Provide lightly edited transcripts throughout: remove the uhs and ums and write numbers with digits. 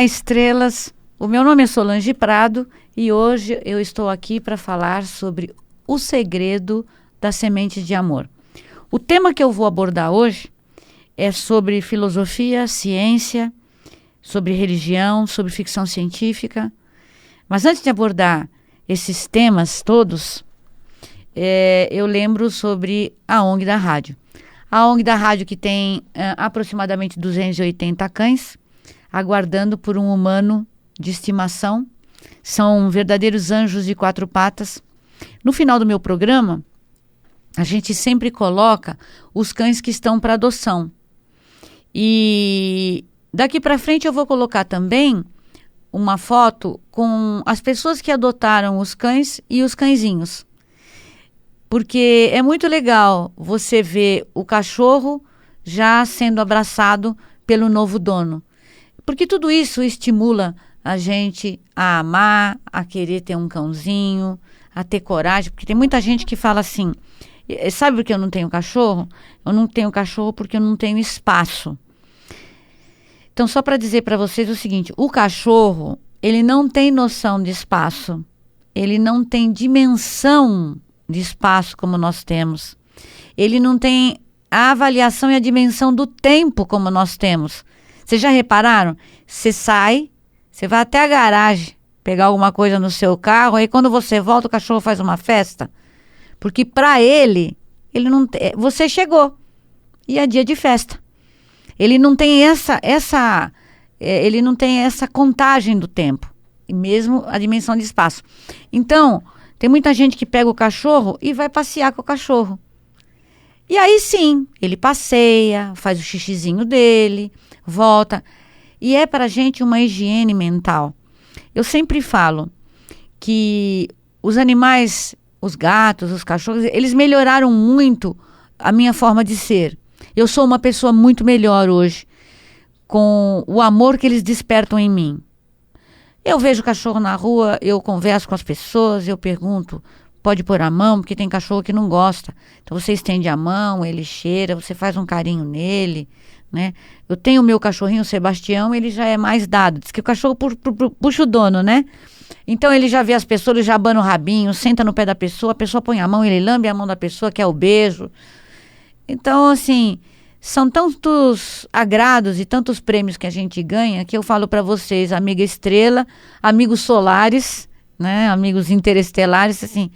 Olá, estrelas! O meu nome é Solange Prado e hoje eu estou aqui para falar sobre o segredo das sementes de amor. O tema que eu vou abordar hoje é sobre filosofia, ciência, sobre religião, sobre ficção científica. Mas antes de abordar esses temas todos, eu lembro sobre a ONG da Rádio. A ONG da Rádio que tem aproximadamente 280 cães, aguardando por um humano de estimação. São verdadeiros anjos de quatro patas. No final do meu programa, a gente sempre coloca os cães que estão para adoção. E daqui para frente eu vou colocar também uma foto com as pessoas que adotaram os cães e os cãezinhos. Porque é muito legal você ver o cachorro já sendo abraçado pelo novo dono. Porque tudo isso estimula a gente a amar, a querer ter um cãozinho, a ter coragem. Porque tem muita gente que fala assim, sabe por que eu não tenho cachorro? Eu não tenho cachorro porque eu não tenho espaço. Então, só para dizer para vocês o seguinte, o cachorro, ele não tem noção de espaço. Ele não tem dimensão de espaço como nós temos. Ele não tem a avaliação e a dimensão do tempo como nós temos. Vocês já repararam? Você sai, você vai até a garagem pegar alguma coisa no seu carro, aí quando você volta o cachorro faz uma festa. Porque para ele não tem, você chegou e é dia de festa. Ele não tem ele não tem essa contagem do tempo, e mesmo a dimensão de espaço. Então, tem muita gente que pega o cachorro e vai passear com o cachorro. E aí sim, ele passeia, faz o xixizinho dele, volta. E é para a gente uma higiene mental. Eu sempre falo que os animais, os gatos, os cachorros, eles melhoraram muito a minha forma de ser. Eu sou uma pessoa muito melhor hoje, com o amor que eles despertam em mim. Eu vejo cachorro na rua, eu converso com as pessoas, eu pergunto, pode pôr a mão, porque tem cachorro que não gosta. Então você estende a mão, ele cheira, você faz um carinho nele, né? Eu tenho o meu cachorrinho, o Sebastião, ele já é mais dado. Diz que o cachorro puxa o dono, né? Então ele já vê as pessoas, ele já abana o rabinho, senta no pé da pessoa, a pessoa põe a mão, ele lambe a mão da pessoa, quer o beijo. Então, assim, são tantos agrados e tantos prêmios que a gente ganha que eu falo para vocês, amiga estrela, amigos solares, né, amigos interestelares, assim,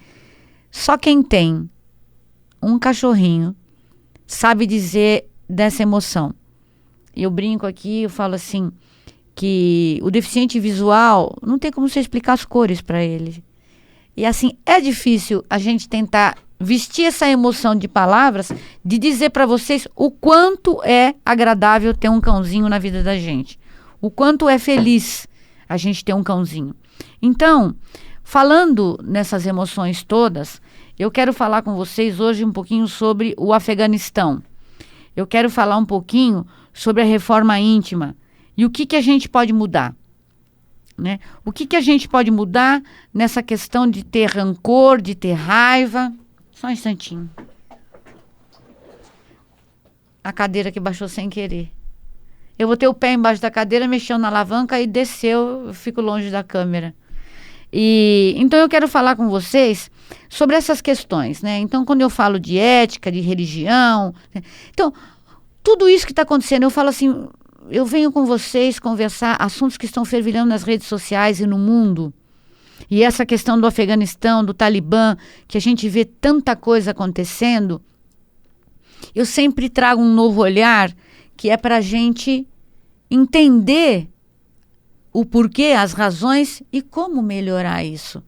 só quem tem um cachorrinho sabe dizer dessa emoção. Eu brinco aqui, eu falo assim, que o deficiente visual não tem como você explicar as cores para ele. E assim, é difícil a gente tentar vestir essa emoção de palavras, de dizer para vocês o quanto é agradável ter um cãozinho na vida da gente. O quanto é feliz a gente ter um cãozinho. Então, falando nessas emoções todas, eu quero falar com vocês hoje um pouquinho sobre o Afeganistão. Eu quero falar um pouquinho sobre a reforma íntima e o que a gente pode mudar. Né? O que a gente pode mudar nessa questão de ter rancor, de ter raiva. Só um instantinho. A cadeira que baixou sem querer. Eu botei o pé embaixo da cadeira, mexeu na alavanca e desceu, eu fico longe da câmera. Então eu quero falar com vocês sobre essas questões, né? Então quando eu falo de ética, de religião, né? Então tudo isso que está acontecendo, eu falo assim, eu venho com vocês conversar assuntos que estão fervilhando nas redes sociais e no mundo. E essa questão do Afeganistão, do Talibã, que a gente vê tanta coisa acontecendo, eu sempre trago um novo olhar que é para a gente entender o porquê, as razões e como melhorar isso.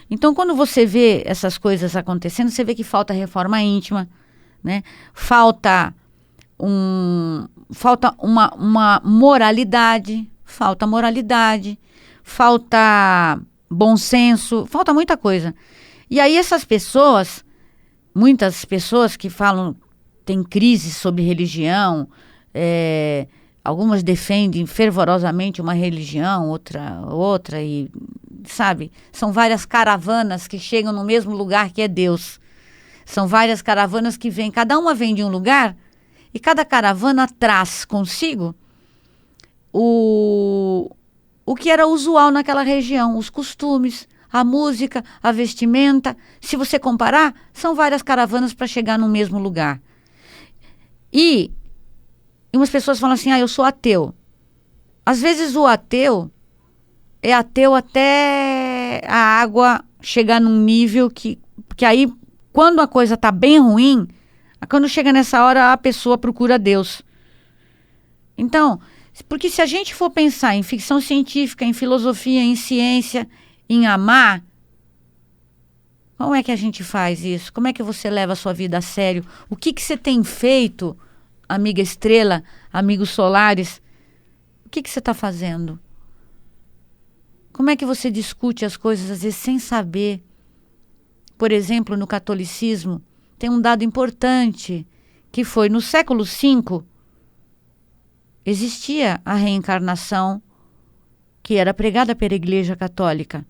Então, quando você vê essas coisas acontecendo, você vê que falta reforma íntima, né? Falta uma moralidade, falta bom senso, falta muita coisa. E aí essas pessoas, muitas pessoas que falam, tem crise sobre religião, algumas defendem fervorosamente uma religião, outra, e sabe, são várias caravanas que chegam no mesmo lugar que é Deus. São várias caravanas que vêm, cada uma vem de um lugar, e cada caravana traz consigo o que era usual naquela região, os costumes, a música, a vestimenta. Se você comparar, são várias caravanas para chegar no mesmo lugar. E umas pessoas falam assim, eu sou ateu. Às vezes o ateu é ateu até a água chegar num nível que aí, quando a coisa está bem ruim, quando chega nessa hora, a pessoa procura Deus. Então, porque se a gente for pensar em ficção científica, em filosofia, em ciência, em amar, como é que a gente faz isso? Como é que você leva a sua vida a sério? O que você tem feito, amiga Estrela, amigos solares? O que você está fazendo? Como é que você discute as coisas, às vezes, sem saber? Por exemplo, no catolicismo, tem um dado importante, que foi no século V, existia a reencarnação que era pregada pela Igreja Católica.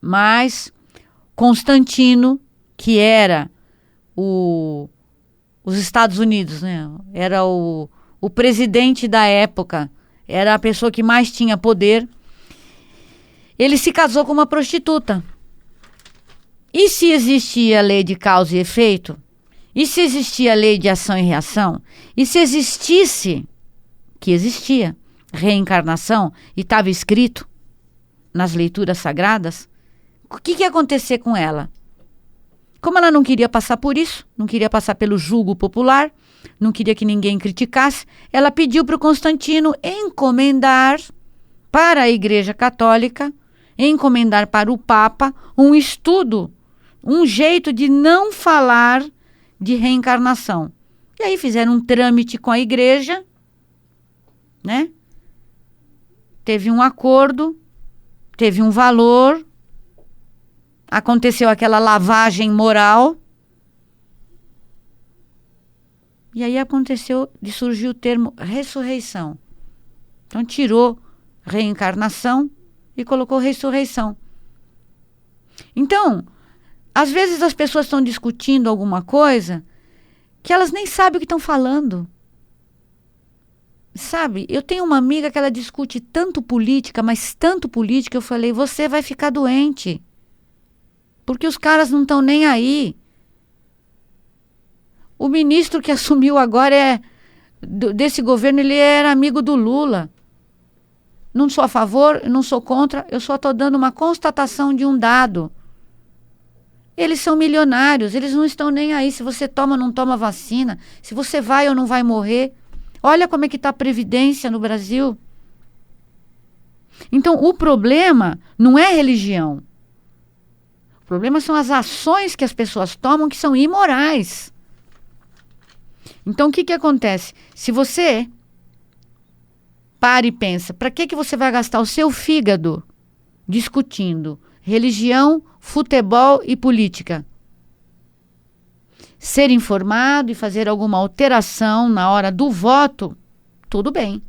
Mas Constantino, que era os Estados Unidos, né? Era o presidente da época, era a pessoa que mais tinha poder, ele se casou com uma prostituta. E se existia a lei de causa e efeito? E se existia a lei de ação e reação? E se existisse, que existia, reencarnação, e estava escrito nas leituras sagradas, o que ia acontecer com ela? Como ela não queria passar por isso, não queria passar pelo julgo popular, não queria que ninguém criticasse, ela pediu para o Constantino encomendar para a Igreja Católica, encomendar para o Papa um estudo, um jeito de não falar de reencarnação. E aí fizeram um trâmite com a igreja, né? Teve um acordo, teve um valor, aconteceu aquela lavagem moral. E aí aconteceu de surgir o termo ressurreição. Então tirou reencarnação e colocou ressurreição. Então, às vezes as pessoas estão discutindo alguma coisa que elas nem sabem o que estão falando. Sabe, eu tenho uma amiga que ela discute tanto política, mas tanto política, eu falei, você vai ficar doente. Porque os caras não estão nem aí. O ministro que assumiu agora desse governo, ele era amigo do Lula. Não sou a favor, não sou contra, eu só estou dando uma constatação de um dado. Eles são milionários, eles não estão nem aí se você toma ou não toma vacina, se você vai ou não vai morrer. Olha como é que está a Previdência no Brasil. Então, o problema não é religião. O problema são as ações que as pessoas tomam que são imorais. Então, o que acontece? Se você para e pensa, para que você vai gastar o seu fígado discutindo religião, futebol e política? Ser informado e fazer alguma alteração na hora do voto, tudo bem.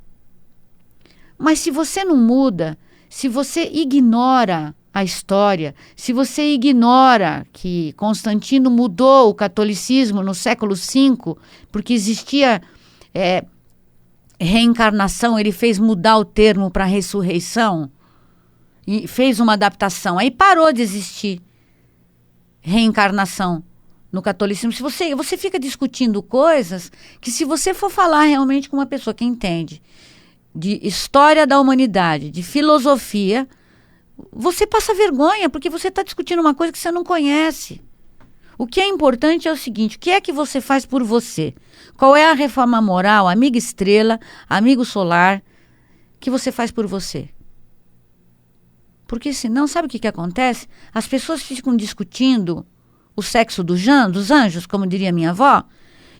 Mas se você não muda, se você ignora a história, se você ignora que Constantino mudou o catolicismo no século V, porque existia reencarnação, ele fez mudar o termo para ressurreição, e fez uma adaptação, aí parou de existir reencarnação no catolicismo. Se você fica discutindo coisas que, se você for falar realmente com uma pessoa que entende de história da humanidade, de filosofia, você passa vergonha, porque você está discutindo uma coisa que você não conhece. O que é importante é o seguinte, o que é que você faz por você? Qual é a reforma moral, amiga Estrela, amigo Solar, que você faz por você? Porque senão, sabe o que acontece? As pessoas ficam discutindo o sexo dos anjos, como diria minha avó,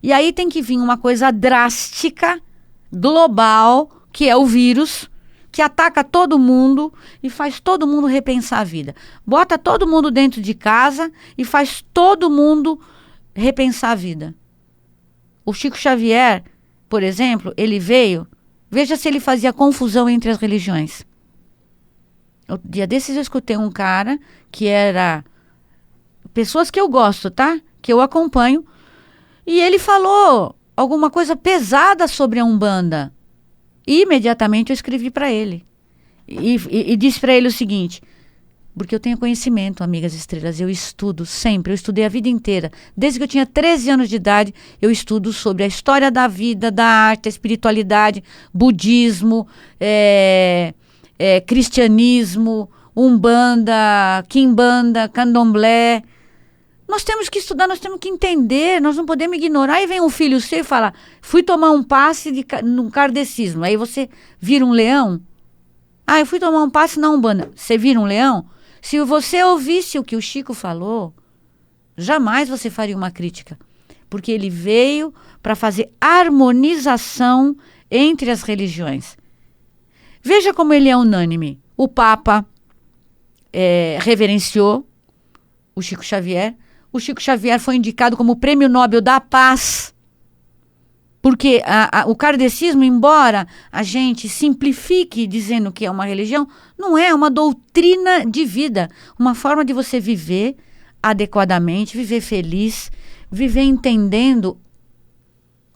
e aí tem que vir uma coisa drástica, global, que é o vírus, que ataca todo mundo e faz todo mundo repensar a vida. Bota todo mundo dentro de casa e faz todo mundo repensar a vida. O Chico Xavier, por exemplo, ele veio, veja se ele fazia confusão entre as religiões. Um dia desses eu escutei um cara que era... pessoas que eu gosto, tá? Que eu acompanho. E ele falou alguma coisa pesada sobre a Umbanda. E imediatamente eu escrevi para ele. e disse para ele o seguinte, porque eu tenho conhecimento, amigas estrelas, eu estudo sempre, eu estudei a vida inteira. Desde que eu tinha 13 anos de idade, eu estudo sobre a história da vida, da arte, a espiritualidade, budismo, cristianismo, umbanda, quimbanda, candomblé. Nós temos que estudar, nós temos que entender, nós não podemos ignorar. Aí vem um filho seu e fala, fui tomar um passe no kardecismo. Aí você vira um leão. Eu fui tomar um passe na umbanda. Você vira um leão? Se você ouvisse o que o Chico falou, jamais você faria uma crítica. Porque ele veio para fazer harmonização entre as religiões. Veja como ele é unânime. O Papa reverenciou o Chico Xavier. O Chico Xavier foi indicado como Prêmio Nobel da Paz. Porque o kardecismo, embora a gente simplifique dizendo que é uma religião, não é uma doutrina de vida. Uma forma de você viver adequadamente, viver feliz, viver entendendo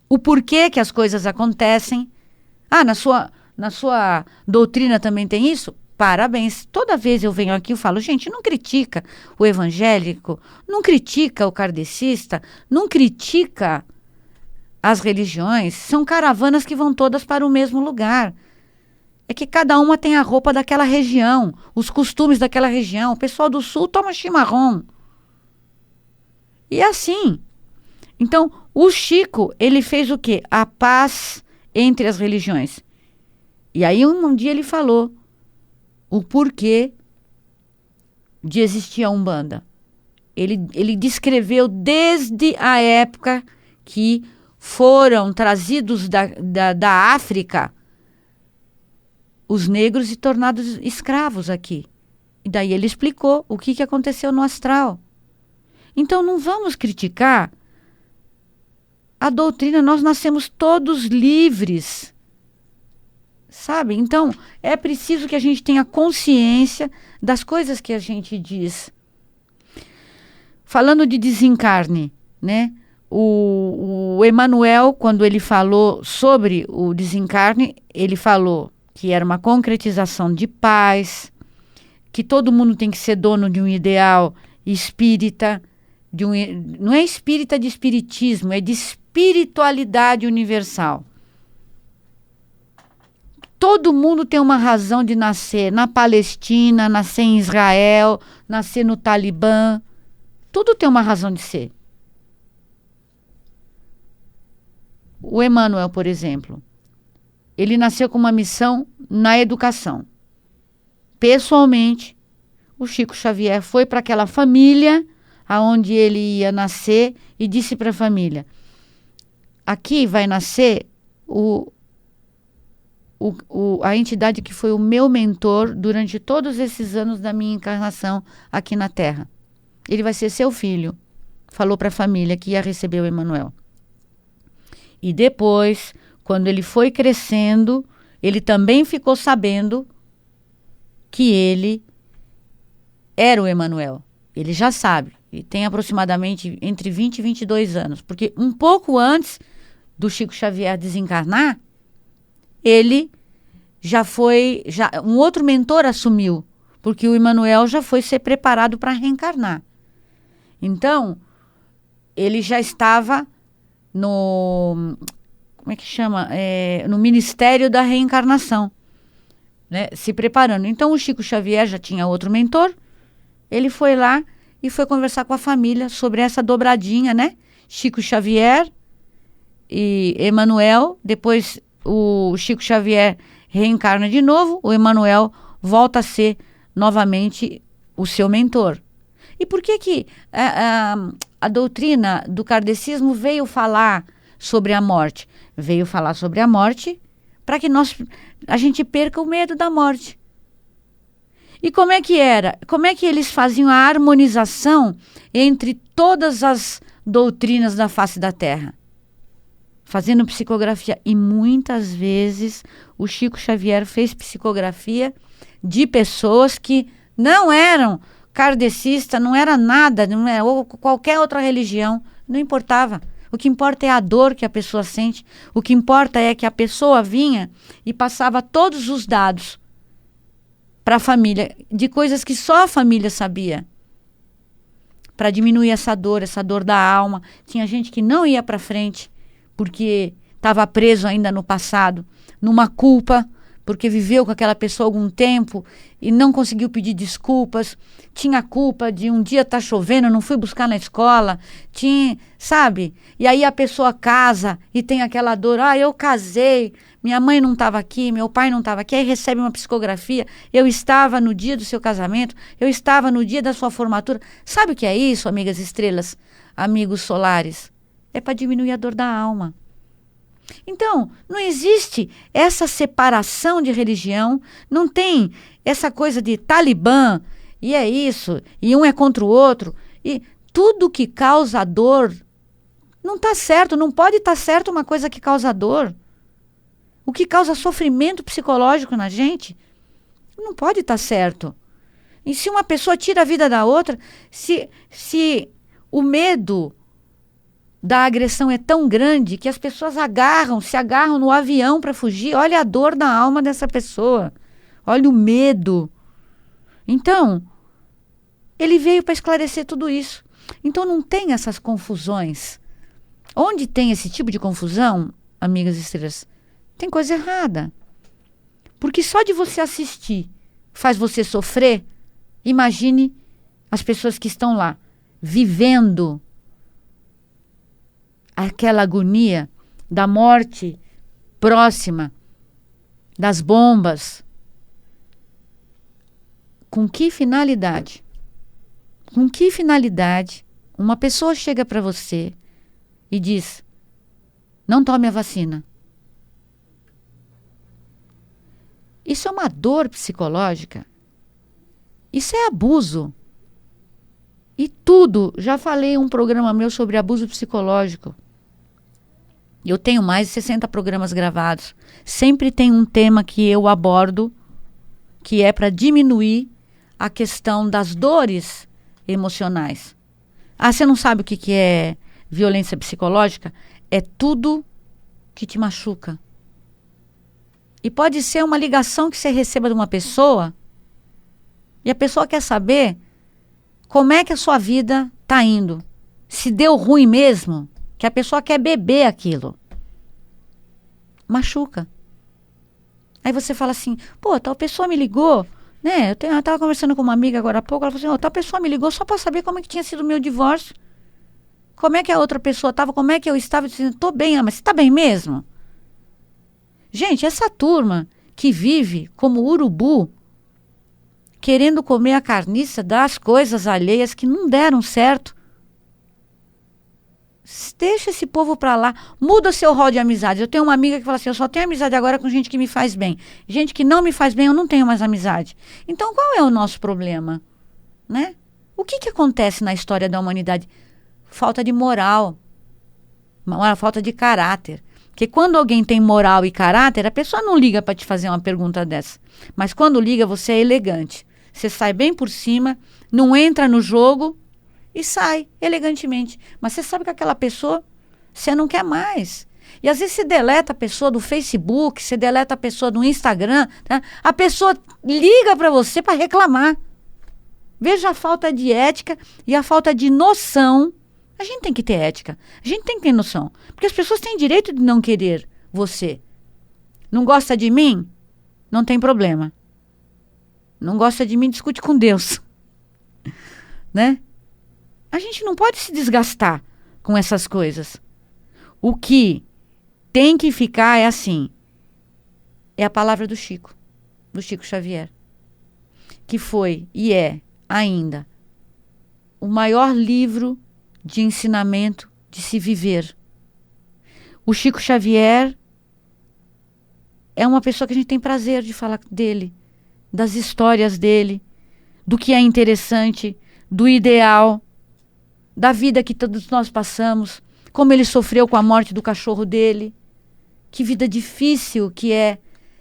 o porquê que as coisas acontecem. Na sua doutrina também tem isso? Parabéns. Toda vez eu venho aqui e falo, gente, não critica o evangélico, não critica o kardecista, não critica as religiões, são caravanas que vão todas para o mesmo lugar. É que cada uma tem a roupa daquela região, os costumes daquela região. O pessoal do sul toma chimarrão. E é assim. Então, o Chico, ele fez o quê? A paz entre as religiões. E aí um dia ele falou o porquê de existir a Umbanda. Ele descreveu desde a época que foram trazidos da África os negros e tornados escravos aqui. E daí ele explicou o que aconteceu no astral. Então não vamos criticar a doutrina, nós nascemos todos livres. Sabe? Então é preciso que a gente tenha consciência das coisas que a gente diz. Falando de desencarne, né? O Emmanuel, quando ele falou sobre o desencarne, ele falou que era uma concretização de paz, que todo mundo tem que ser dono de um ideal espírita, não é espírita de espiritismo, é de espiritualidade universal. Todo mundo tem uma razão de nascer na Palestina, nascer em Israel, nascer no Talibã. Tudo tem uma razão de ser. O Emmanuel, por exemplo, ele nasceu com uma missão na educação. Pessoalmente, o Chico Xavier foi para aquela família aonde ele ia nascer e disse para a família, aqui vai nascer a entidade que foi o meu mentor durante todos esses anos da minha encarnação aqui na Terra. Ele vai ser seu filho. Falou para a família que ia receber o Emmanuel. E depois, quando ele foi crescendo, ele também ficou sabendo que ele era o Emmanuel. Ele já sabe. E tem aproximadamente entre 20 e 22 anos. Porque um pouco antes do Chico Xavier desencarnar, ele um outro mentor assumiu. Porque o Emmanuel já foi ser preparado para reencarnar. Então, ele já estava no Ministério da Reencarnação, né, se preparando. Então o Chico Xavier já tinha outro mentor, ele foi lá e foi conversar com a família sobre essa dobradinha, né? Chico Xavier e Emmanuel, depois o Chico Xavier reencarna de novo, o Emmanuel volta a ser novamente o seu mentor. E por que a doutrina do kardecismo veio falar sobre a morte? Veio falar sobre a morte para que a gente perca o medo da morte. E como é que era? Como é que eles faziam a harmonização entre todas as doutrinas da face da Terra? Fazendo psicografia. E muitas vezes o Chico Xavier fez psicografia de pessoas que não eram kardecista, não era nada, não era, ou qualquer outra religião, não importava. O que importa é a dor que a pessoa sente, o que importa é que a pessoa vinha e passava todos os dados para a família, de coisas que só a família sabia. Para diminuir essa dor da alma. Tinha gente que não ia para frente, porque estava preso ainda no passado, numa culpa, porque viveu com aquela pessoa algum tempo e não conseguiu pedir desculpas. Tinha culpa de um dia tá chovendo, não fui buscar na escola. Tinha, sabe? E aí a pessoa casa e tem aquela dor. Eu casei, minha mãe não estava aqui, meu pai não estava aqui. Aí recebe uma psicografia. Eu estava no dia do seu casamento, eu estava no dia da sua formatura. Sabe o que é isso, amigas estrelas, amigos solares? É para diminuir a dor da alma. Então, não existe essa separação de religião, não tem essa coisa de Talibã, e é isso, e um é contra o outro, e tudo que causa dor não está certo, não pode estar certo uma coisa que causa dor. O que causa sofrimento psicológico na gente, não pode estar certo. E se uma pessoa tira a vida da outra, se o medo da agressão é tão grande que as pessoas se agarram no avião para fugir. Olha a dor na alma dessa pessoa. Olha o medo. Então, ele veio para esclarecer tudo isso. Então, não tem essas confusões. Onde tem esse tipo de confusão, amigas estrelas, tem coisa errada. Porque só de você assistir faz você sofrer. Imagine as pessoas que estão lá, vivendo aquela agonia da morte próxima, das bombas. Com que finalidade? Com que finalidade uma pessoa chega para você e diz: não tome a vacina? Isso é uma dor psicológica. Isso é abuso. E tudo, já falei um programa meu sobre abuso psicológico. Eu tenho mais de 60 programas gravados. Sempre tem um tema que eu abordo, que é para diminuir a questão das dores emocionais. Você não sabe o que é violência psicológica? É tudo que te machuca. E pode ser uma ligação que você receba de uma pessoa, e a pessoa quer saber como é que a sua vida está indo. Se deu ruim mesmo, que a pessoa quer beber aquilo. Machuca. Aí você fala assim, tal pessoa me ligou, né? Eu estava conversando com uma amiga agora há pouco, ela falou assim, tal pessoa me ligou só para saber como é que tinha sido o meu divórcio. Como é que a outra pessoa estava, como é que eu estava, dizendo, estou bem, mas você está bem mesmo? Gente, essa turma que vive como urubu, querendo comer a carniça das coisas alheias que não deram certo. Deixa esse povo pra lá. Muda seu rol de amizades. Eu tenho uma amiga que fala assim, eu só tenho amizade agora com gente que me faz bem. Gente que não me faz bem, eu não tenho mais amizade. Então, qual é o nosso problema? Né? O que acontece na história da humanidade? Falta de moral. Uma falta de caráter. Porque quando alguém tem moral e caráter, a pessoa não liga para te fazer uma pergunta dessa. Mas quando liga, você é elegante. Você sai bem por cima, não entra no jogo e sai elegantemente. Mas você sabe que aquela pessoa, você não quer mais. E às vezes você deleta a pessoa do Facebook, você deleta a pessoa do Instagram. Tá? A pessoa liga para você para reclamar. Veja a falta de ética e a falta de noção. A gente tem que ter ética. A gente tem que ter noção. Porque as pessoas têm direito de não querer você. Não gosta de mim? Não tem problema. Não gosta de mim, discute com Deus. Né? A gente não pode se desgastar com essas coisas. O que tem que ficar é assim. É a palavra do Chico Xavier. Que foi e é ainda o maior livro de ensinamento de se viver. O Chico Xavier é uma pessoa que a gente tem prazer de falar dele, das histórias dele, do que é interessante, do ideal, da vida que todos nós passamos, como ele sofreu com a morte do cachorro dele. Que vida difícil que é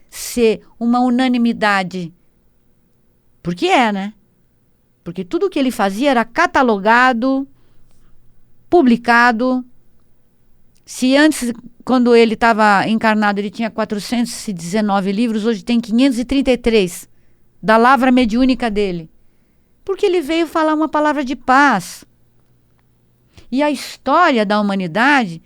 ser uma unanimidade. Porque né? Porque tudo o que ele fazia era catalogado, publicado. Se antes, quando ele estava encarnado, ele tinha 419 livros, hoje tem 533. da lavra mediúnica dele? Porque ele veio falar uma palavra de paz. E a história da humanidade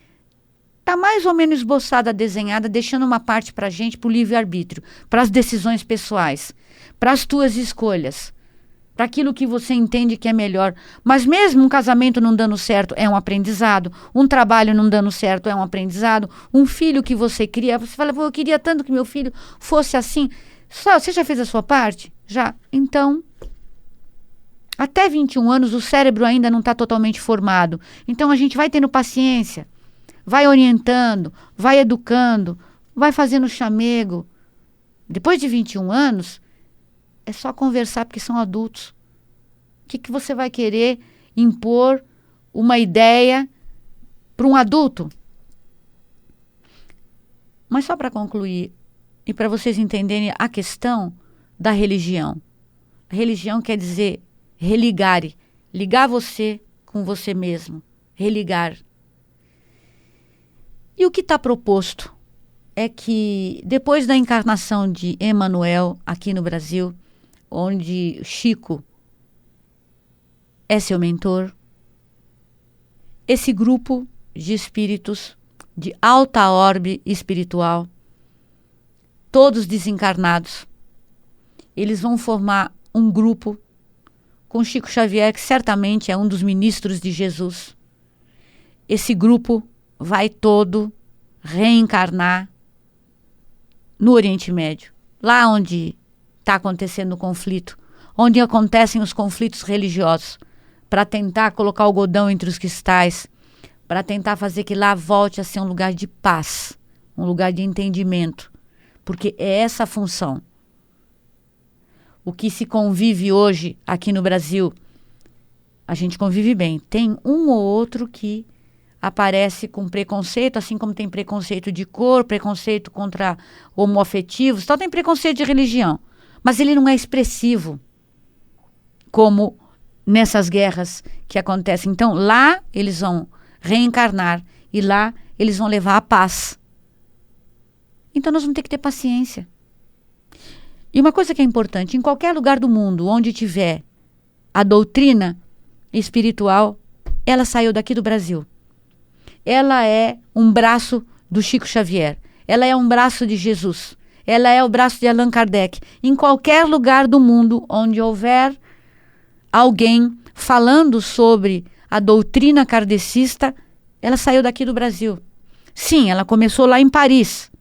está mais ou menos esboçada, desenhada, deixando uma parte para a gente, para o livre-arbítrio, para as decisões pessoais, para as tuas escolhas, para aquilo que você entende que é melhor. Mas mesmo um casamento não dando certo é um aprendizado, um trabalho não dando certo é um aprendizado, um filho que você cria, você fala, eu queria tanto que meu filho fosse assim. Você já fez a sua parte? Já. Então, até 21 anos o cérebro ainda não está totalmente formado. Então a gente vai tendo paciência, vai orientando, vai educando, vai fazendo chamego. Depois de 21 anos, é só conversar porque são adultos. O que você vai querer impor uma ideia para um adulto? Mas só para concluir, e para vocês entenderem a questão da religião. A religião quer dizer religare, ligar você com você mesmo, religar. E o que está proposto é que depois da encarnação de Emmanuel aqui no Brasil, onde Chico é seu mentor, esse grupo de espíritos de alta orbe espiritual, todos desencarnados, eles vão formar um grupo com Chico Xavier, que certamente é um dos ministros de Jesus. Esse grupo vai todo reencarnar no Oriente Médio, lá onde está acontecendo o conflito, onde acontecem os conflitos religiosos, para tentar colocar o algodão entre os cristais, para tentar fazer que lá volte a ser um lugar de paz, um lugar de entendimento, porque é essa a função. O que se convive hoje aqui no Brasil, a gente convive bem. Tem um ou outro que aparece com preconceito, assim como tem preconceito de cor, preconceito contra homoafetivos, só tem preconceito de religião. Mas ele não é expressivo, como nessas guerras que acontecem. Então, lá eles vão reencarnar e lá eles vão levar a paz. Então, nós vamos ter que ter paciência. E uma coisa que é importante, em qualquer lugar do mundo onde tiver a doutrina espiritual, ela saiu daqui do Brasil. Ela é um braço do Chico Xavier. Ela é um braço de Jesus. Ela é o braço de Allan Kardec. Em qualquer lugar do mundo onde houver alguém falando sobre a doutrina kardecista, ela saiu daqui do Brasil. Sim, ela começou lá em Paris,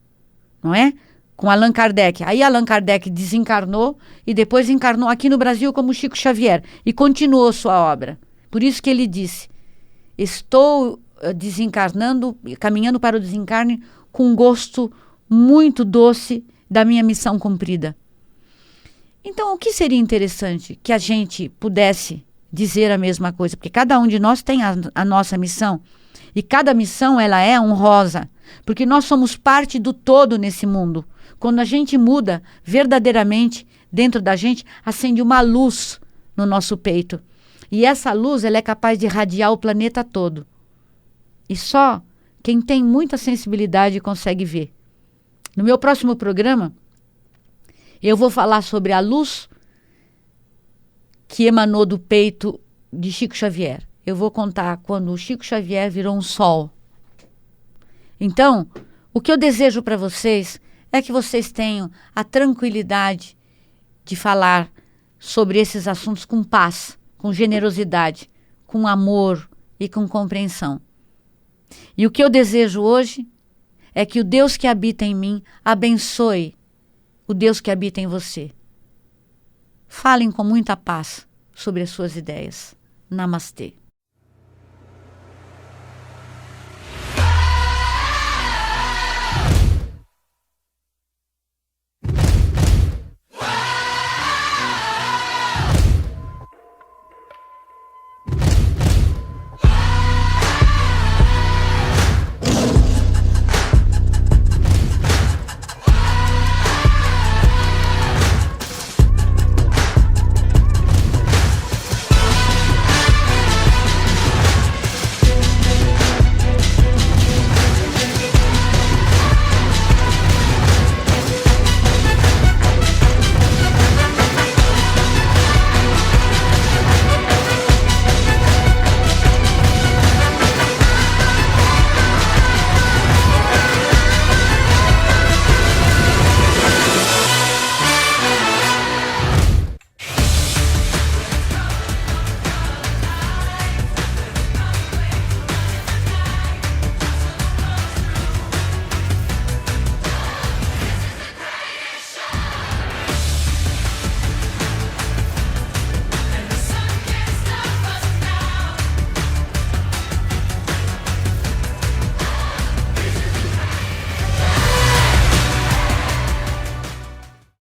não é? Com Allan Kardec. Aí Allan Kardec desencarnou e depois encarnou aqui no Brasil como Chico Xavier e continuou sua obra. Por isso que ele disse, estou desencarnando, caminhando para o desencarne com um gosto muito doce da minha missão cumprida. Então, o que seria interessante que a gente pudesse dizer a mesma coisa? Porque cada um de nós tem a nossa missão. E cada missão, ela é honrosa. Porque nós somos parte do todo nesse mundo. Quando a gente muda verdadeiramente dentro da gente, acende uma luz no nosso peito. E essa luz, ela é capaz de irradiar o planeta todo. E só quem tem muita sensibilidade consegue ver. No meu próximo programa, eu vou falar sobre a luz que emanou do peito de Chico Xavier. Eu vou contar quando o Chico Xavier virou um sol. Então, o que eu desejo para vocês é que vocês tenham a tranquilidade de falar sobre esses assuntos com paz, com generosidade, com amor e com compreensão. E o que eu desejo hoje é que o Deus que habita em mim abençoe o Deus que habita em você. Falem com muita paz sobre as suas ideias. Namastê.